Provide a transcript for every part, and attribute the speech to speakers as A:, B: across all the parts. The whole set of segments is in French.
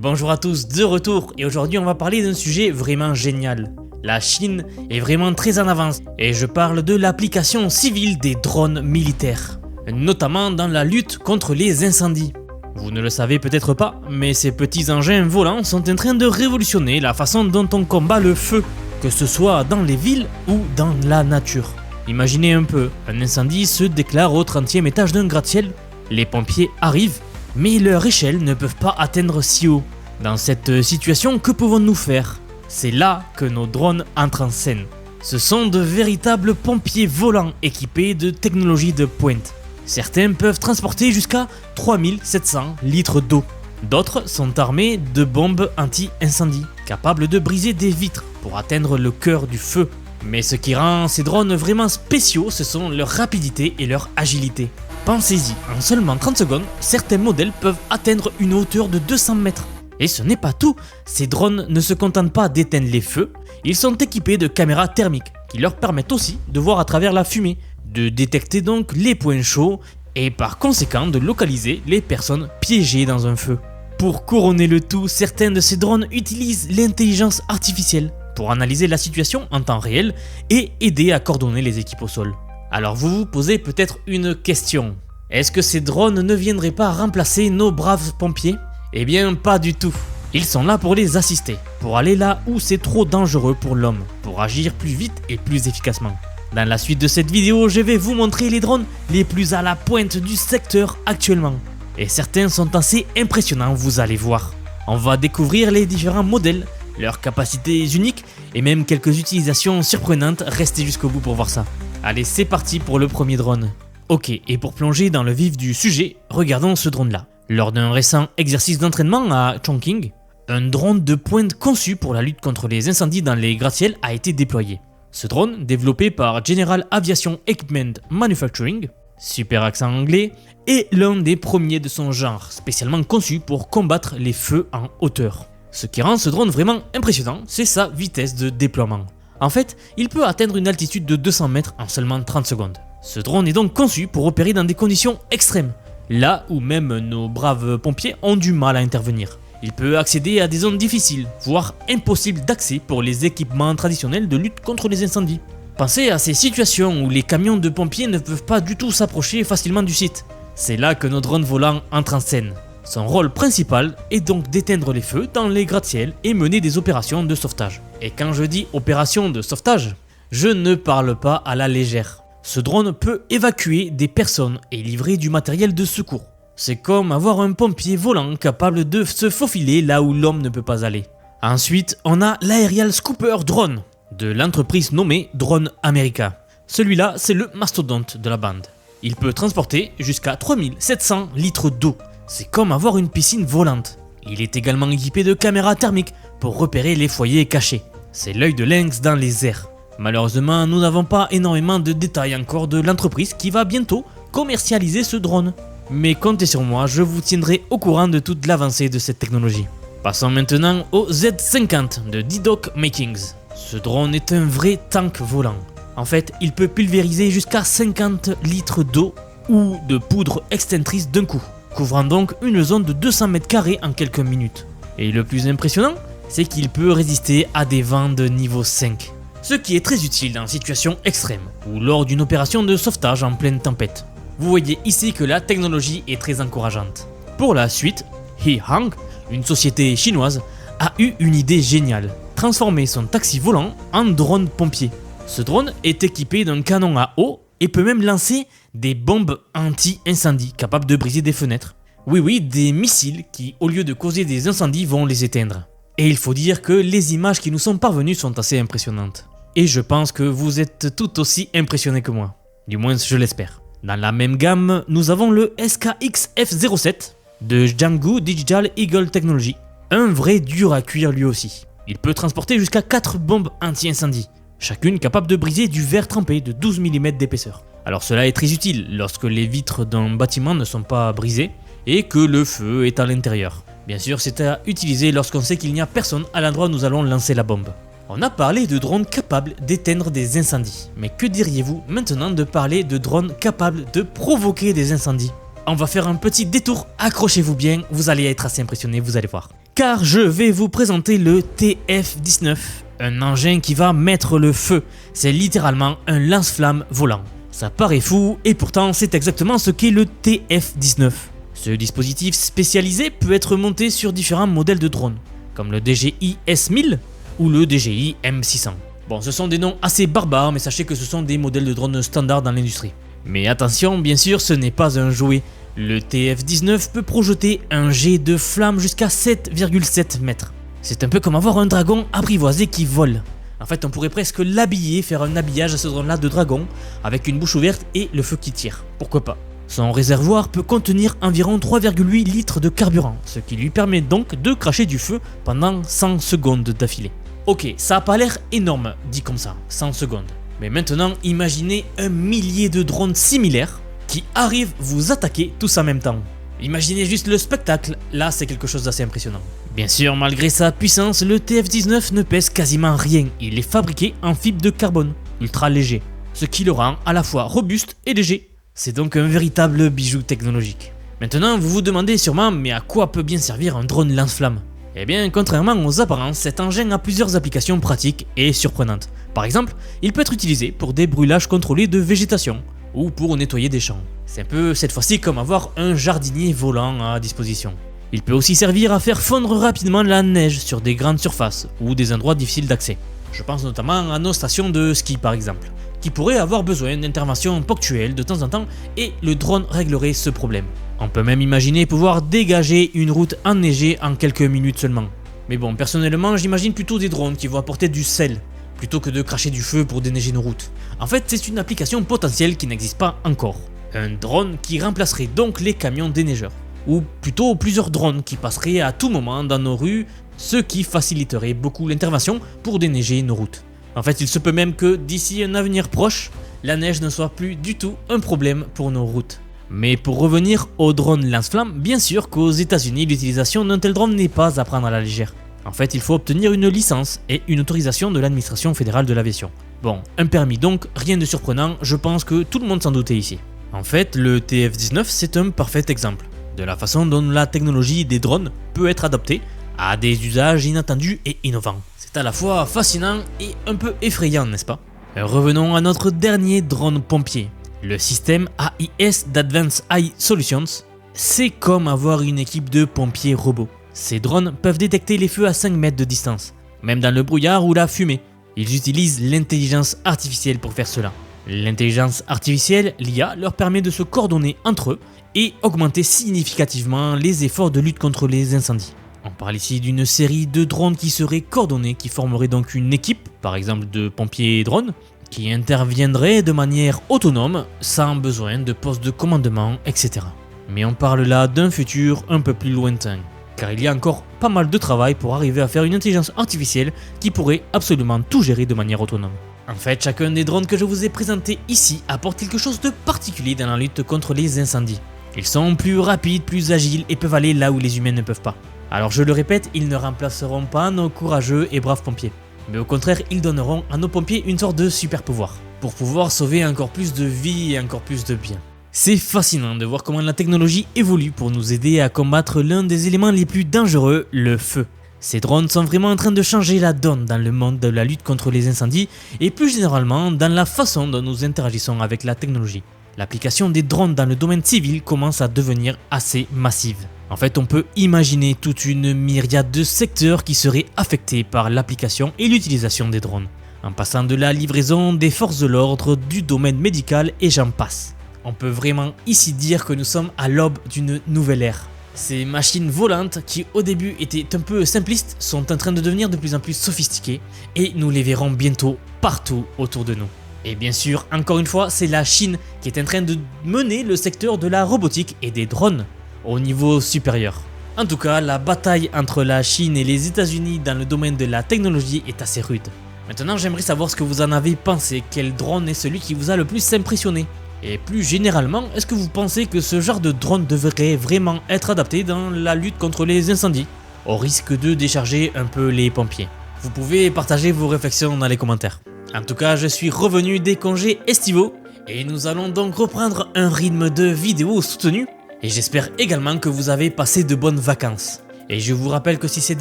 A: Bonjour à tous, de retour, et aujourd'hui on va parler d'un sujet vraiment génial. La Chine est vraiment très en avance, et je parle de l'application civile des drones militaires, notamment dans la lutte contre les incendies. Vous ne le savez peut-être pas, mais ces petits engins volants sont en train de révolutionner la façon dont on combat le feu, que ce soit dans les villes ou dans la nature. Imaginez un peu, un incendie se déclare au 30e étage d'un gratte-ciel, les pompiers arrivent, mais leur échelle ne peuvent pas atteindre si haut. Dans cette situation, que pouvons-nous faire? C'est là que nos drones entrent en scène. Ce sont de véritables pompiers volants équipés de technologies de pointe. Certains peuvent transporter jusqu'à 3700 litres d'eau. D'autres sont armés de bombes anti-incendie, capables de briser des vitres pour atteindre le cœur du feu. Mais ce qui rend ces drones vraiment spéciaux, ce sont leur rapidité et leur agilité. Pensez-y, en seulement 30 secondes, certains modèles peuvent atteindre une hauteur de 200 mètres. Et ce n'est pas tout, ces drones ne se contentent pas d'éteindre les feux, ils sont équipés de caméras thermiques qui leur permettent aussi de voir à travers la fumée, de détecter donc les points chauds et par conséquent de localiser les personnes piégées dans un feu. Pour couronner le tout, certains de ces drones utilisent l'intelligence artificielle pour analyser la situation en temps réel et aider à coordonner les équipes au sol. Alors vous vous posez peut-être une question. Est-ce que ces drones ne viendraient pas remplacer nos braves pompiers? Eh bien pas du tout. Ils sont là pour les assister, pour aller là où c'est trop dangereux pour l'homme, pour agir plus vite et plus efficacement. Dans la suite de cette vidéo, je vais vous montrer les drones les plus à la pointe du secteur actuellement. Et certains sont assez impressionnants, vous allez voir. On va découvrir les différents modèles, leurs capacités uniques et même quelques utilisations surprenantes. Restez jusqu'au bout pour voir ça. Allez, c'est parti pour le premier drone. Ok, et pour plonger dans le vif du sujet, regardons ce drone-là. Lors d'un récent exercice d'entraînement à Chongqing, un drone de pointe conçu pour la lutte contre les incendies dans les gratte-ciels a été déployé. Ce drone, développé par General Aviation Equipment Manufacturing, super accent anglais, est l'un des premiers de son genre, spécialement conçu pour combattre les feux en hauteur. Ce qui rend ce drone vraiment impressionnant, c'est sa vitesse de déploiement. En fait, il peut atteindre une altitude de 200 mètres en seulement 30 secondes. Ce drone est donc conçu pour opérer dans des conditions extrêmes, là où même nos braves pompiers ont du mal à intervenir. Il peut accéder à des zones difficiles, voire impossibles d'accès pour les équipements traditionnels de lutte contre les incendies. Pensez à ces situations où les camions de pompiers ne peuvent pas du tout s'approcher facilement du site. C'est là que nos drones volants entrent en scène. Son rôle principal est donc d'éteindre les feux dans les gratte-ciels et mener des opérations de sauvetage. Et quand je dis opération de sauvetage, je ne parle pas à la légère. Ce drone peut évacuer des personnes et livrer du matériel de secours. C'est comme avoir un pompier volant capable de se faufiler là où l'homme ne peut pas aller. Ensuite, on a l'Aerial Scooper Drone de l'entreprise nommée Drone America. Celui-là, c'est le mastodonte de la bande. Il peut transporter jusqu'à 3700 litres d'eau. C'est comme avoir une piscine volante. Il est également équipé de caméras thermiques pour repérer les foyers cachés. C'est l'œil de lynx dans les airs. Malheureusement, nous n'avons pas énormément de détails encore de l'entreprise qui va bientôt commercialiser ce drone. Mais comptez sur moi, je vous tiendrai au courant de toute l'avancée de cette technologie. Passons maintenant au Z50 de D-Doc Makings. Ce drone est un vrai tank volant. En fait, il peut pulvériser jusqu'à 50 litres d'eau ou de poudre extinctrice d'un coup, couvrant donc une zone de 200 mètres carrés en quelques minutes. Et le plus impressionnant, c'est qu'il peut résister à des vents de niveau 5. Ce qui est très utile en situation extrême ou lors d'une opération de sauvetage en pleine tempête. Vous voyez ici que la technologie est très encourageante. Pour la suite, He-Hang, une société chinoise, a eu une idée géniale. Transformer son taxi volant en drone pompier. Ce drone est équipé d'un canon à eau et peut même lancer des bombes anti-incendie capables de briser des fenêtres. Oui, des missiles qui, au lieu de causer des incendies, vont les éteindre. Et il faut dire que les images qui nous sont parvenues sont assez impressionnantes. Et je pense que vous êtes tout aussi impressionnés que moi. Du moins, je l'espère. Dans la même gamme, nous avons le SKX F07 de Jianghu Digital Eagle Technology. Un vrai dur à cuire lui aussi. Il peut transporter jusqu'à 4 bombes anti-incendie, chacune capable de briser du verre trempé de 12 mm d'épaisseur. Alors cela est très utile lorsque les vitres d'un bâtiment ne sont pas brisées et que le feu est à l'intérieur. Bien sûr, c'est à utiliser lorsqu'on sait qu'il n'y a personne à l'endroit où nous allons lancer la bombe. On a parlé de drones capables d'éteindre des incendies, mais que diriez-vous maintenant de parler de drones capables de provoquer des incendies? on va faire un petit détour, accrochez-vous bien, vous allez être assez impressionnés, vous allez voir. Car je vais vous présenter le TF-19, un engin qui va mettre le feu, c'est littéralement un lance-flamme volant. Ça paraît fou et pourtant c'est exactement ce qu'est le TF-19. Ce dispositif spécialisé peut être monté sur différents modèles de drones, comme le DJI S1000 ou le DJI M600. Bon, ce sont des noms assez barbares, mais sachez que ce sont des modèles de drones standards dans l'industrie. Mais attention, bien sûr, ce n'est pas un jouet. Le TF-19 peut projeter un jet de flamme jusqu'à 7,7 mètres. C'est un peu comme avoir un dragon apprivoisé qui vole. En fait, on pourrait presque l'habiller, faire un habillage à ce drone-là de dragon, avec une bouche ouverte et le feu qui tire. Pourquoi pas? Son réservoir peut contenir environ 3,8 litres de carburant, ce qui lui permet donc de cracher du feu pendant 100 secondes d'affilée. Ok, ça a pas l'air énorme, dit comme ça, 100 secondes. Mais maintenant, imaginez un millier de drones similaires qui arrivent vous attaquer tous en même temps. Imaginez juste le spectacle, là c'est quelque chose d'assez impressionnant. Bien sûr, malgré sa puissance, le TF-19 ne pèse quasiment rien, il est fabriqué en fibre de carbone, ultra léger, ce qui le rend à la fois robuste et léger. C'est donc un véritable bijou technologique. Maintenant, vous vous demandez sûrement, mais à quoi peut bien servir un drone lance-flamme? Eh bien, contrairement aux apparences, cet engin a plusieurs applications pratiques et surprenantes. Par exemple, il peut être utilisé pour des brûlages contrôlés de végétation ou pour nettoyer des champs. C'est un peu cette fois-ci comme avoir un jardinier volant à disposition. Il peut aussi servir à faire fondre rapidement la neige sur des grandes surfaces ou des endroits difficiles d'accès. Je pense notamment à nos stations de ski par exemple, qui pourraient avoir besoin d'interventions ponctuelles de temps en temps et le drone réglerait ce problème. On peut même imaginer pouvoir dégager une route enneigée en quelques minutes seulement. Mais bon, personnellement, j'imagine plutôt des drones qui vont apporter du sel, plutôt que de cracher du feu pour déneiger nos routes. En fait, c'est une application potentielle qui n'existe pas encore. Un drone qui remplacerait donc les camions déneigeurs. Ou plutôt plusieurs drones qui passeraient à tout moment dans nos rues, ce qui faciliterait beaucoup l'intervention pour déneiger nos routes. En fait, il se peut même que d'ici un avenir proche, la neige ne soit plus du tout un problème pour nos routes. Mais pour revenir au drone lance-flamme, bien sûr qu'aux États-Unis, l'utilisation d'un tel drone n'est pas à prendre à la légère. En fait, il faut obtenir une licence et une autorisation de l'administration fédérale de l'aviation. Bon, un permis donc, rien de surprenant, je pense que tout le monde s'en doutait ici. En fait, le TF-19 c'est un parfait exemple de la façon dont la technologie des drones peut être adaptée à des usages inattendus et innovants. C'est à la fois fascinant et un peu effrayant, n'est-ce pas? Revenons à notre dernier drone pompier. Le système AIS d'Advanced Eye Solutions, c'est comme avoir une équipe de pompiers robots. Ces drones peuvent détecter les feux à 5 mètres de distance, même dans le brouillard ou la fumée. Ils utilisent l'intelligence artificielle pour faire cela. L'intelligence artificielle, l'IA, leur permet de se coordonner entre eux et augmenter significativement les efforts de lutte contre les incendies. On parle ici d'une série de drones qui seraient coordonnés, qui formeraient donc une équipe, par exemple de pompiers drones, qui interviendraient de manière autonome, sans besoin de poste de commandement, etc. Mais on parle là d'un futur un peu plus lointain, car il y a encore pas mal de travail pour arriver à faire une intelligence artificielle qui pourrait absolument tout gérer de manière autonome. En fait, chacun des drones que je vous ai présentés ici apporte quelque chose de particulier dans la lutte contre les incendies. Ils sont plus rapides, plus agiles et peuvent aller là où les humains ne peuvent pas. Alors je le répète, ils ne remplaceront pas nos courageux et braves pompiers. Mais au contraire, ils donneront à nos pompiers une sorte de super pouvoir, pour pouvoir sauver encore plus de vies et encore plus de biens. C'est fascinant de voir comment la technologie évolue pour nous aider à combattre l'un des éléments les plus dangereux, le feu. Ces drones sont vraiment en train de changer la donne dans le monde de la lutte contre les incendies et plus généralement dans la façon dont nous interagissons avec la technologie. L'application des drones dans le domaine civil commence à devenir assez massive. En fait, on peut imaginer toute une myriade de secteurs qui seraient affectés par l'application et l'utilisation des drones, en passant de la livraison des forces de l'ordre, du domaine médical et j'en passe. On peut vraiment ici dire que nous sommes à l'aube d'une nouvelle ère. Ces machines volantes qui au début étaient un peu simplistes sont en train de devenir de plus en plus sophistiquées et nous les verrons bientôt partout autour de nous. Et bien sûr, encore une fois, c'est la Chine qui est en train de mener le secteur de la robotique et des drones au niveau supérieur. En tout cas, la bataille entre la Chine et les États-Unis dans le domaine de la technologie est assez rude. Maintenant, j'aimerais savoir ce que vous en avez pensé, quel drone est celui qui vous a le plus impressionné. Et plus généralement, est-ce que vous pensez que ce genre de drone devrait vraiment être adapté dans la lutte contre les incendies, au risque de décharger un peu les pompiers? Vous pouvez partager vos réflexions dans les commentaires. En tout cas, je suis revenu des congés estivaux et nous allons donc reprendre un rythme de vidéos soutenu. Et j'espère également que vous avez passé de bonnes vacances. Et je vous rappelle que si cette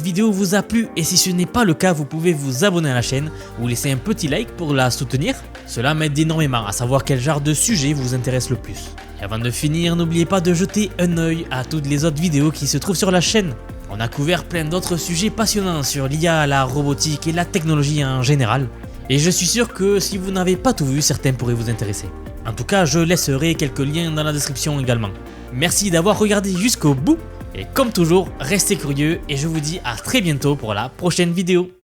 A: vidéo vous a plu et si ce n'est pas le cas, vous pouvez vous abonner à la chaîne ou laisser un petit like pour la soutenir. Cela m'aide énormément à savoir quel genre de sujet vous intéresse le plus. Et avant de finir, n'oubliez pas de jeter un œil à toutes les autres vidéos qui se trouvent sur la chaîne. On a couvert plein d'autres sujets passionnants sur l'IA, la robotique et la technologie en général. Et je suis sûr que si vous n'avez pas tout vu, certains pourraient vous intéresser. En tout cas, je laisserai quelques liens dans la description également. Merci d'avoir regardé jusqu'au bout. Et comme toujours, restez curieux et je vous dis à très bientôt pour la prochaine vidéo.